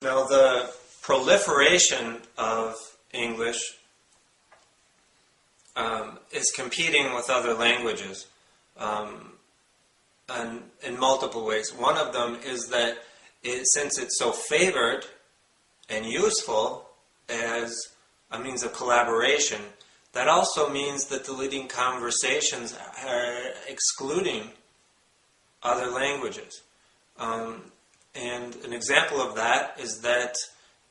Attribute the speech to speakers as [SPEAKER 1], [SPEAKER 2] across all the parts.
[SPEAKER 1] Now, the proliferation of English is competing with other languages and in multiple ways. One of them is that since it's so favored and useful as a means of collaboration, that also means that the leading conversations are excluding other languages. And an example of that is that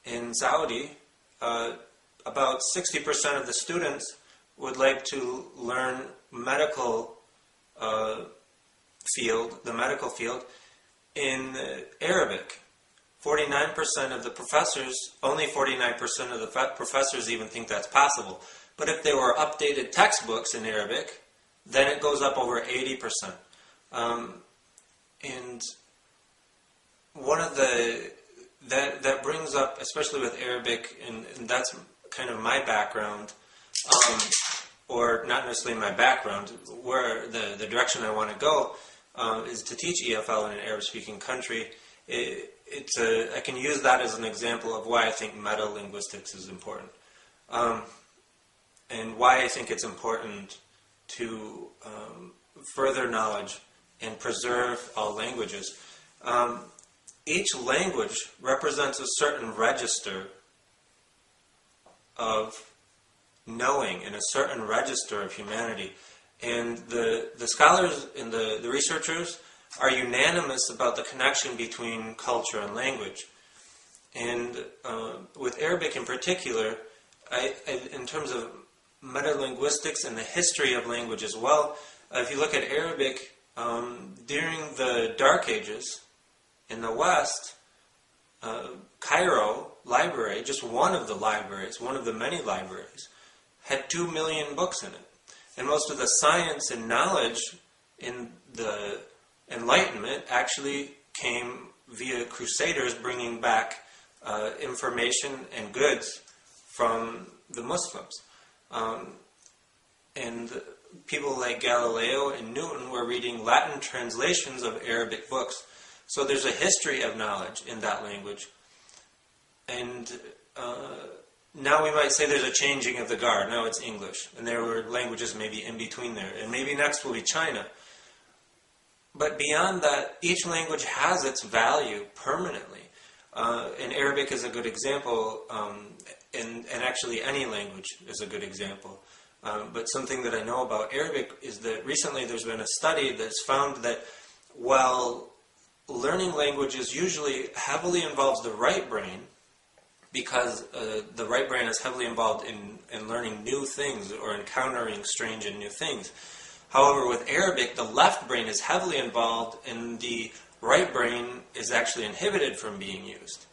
[SPEAKER 1] in Saudi, about 60% of the students would like to learn the medical field in Arabic. 49% of the professors, only 49% of the professors even think that's possible. But if there were updated textbooks in Arabic, then it goes up over 80%. And one of that brings up, especially with Arabic, and that's kind of my background, or not necessarily my background, where the direction I want to go is to teach EFL in an Arab-speaking country. I can use that as an example of why I think meta-linguistics is important, and why I think it's important to further knowledge and preserve all languages. Each language represents a certain register of knowing and a certain register of humanity. And the scholars and the researchers are unanimous about the connection between culture and language. And with Arabic in particular, in terms of metalinguistics and the history of language as well, if you look at Arabic, during the Dark Ages in the West, Cairo library, just one of the libraries, one of the many libraries, had 2 million books in it. And most of the science and knowledge in the Enlightenment actually came via crusaders bringing back information and goods from the Muslims. And people like Galileo and Newton were reading Latin translations of Arabic books. So there's a history of knowledge in that language. And now we might say there's a changing of the guard. Now it's English. And there were languages maybe in between there. And maybe next will be China. But beyond that, each language has its value permanently. And Arabic is a good example. And actually any language is a good example. But something that I know about Arabic is that recently there's been a study that's found that while learning languages usually heavily involves the right brain, because the right brain is heavily involved in learning new things or encountering strange and new things. However, with Arabic, the left brain is heavily involved and the right brain is actually inhibited from being used.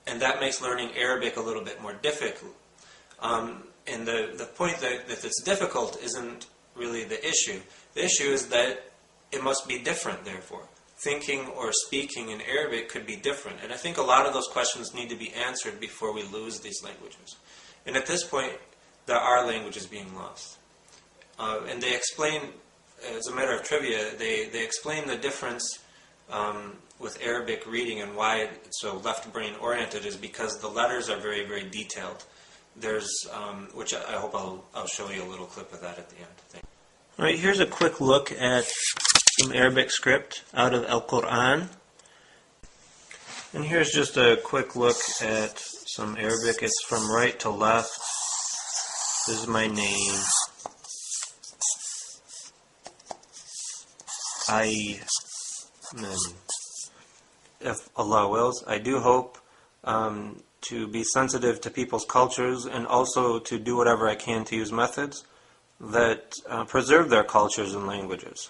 [SPEAKER 1] And that makes learning Arabic a little bit more difficult. And the point that it's difficult isn't really the issue. The issue is that it must be different, therefore. Thinking or speaking in Arabic could be different. And I think a lot of those questions need to be answered before we lose these languages. And at this point, there are languages being lost. And they explain, as a matter of trivia, they explain the difference with Arabic reading and why it's so left brain oriented is because the letters are very, very detailed. There's, which I hope I'll show you a little clip of that at the end. All right, here's a quick look at some Arabic script out of Al-Quran. And here's just a quick look at some Arabic. It's from right to left. This is my name. If Allah wills, I do hope to be sensitive to people's cultures and also to do whatever I can to use methods that preserve their cultures and languages.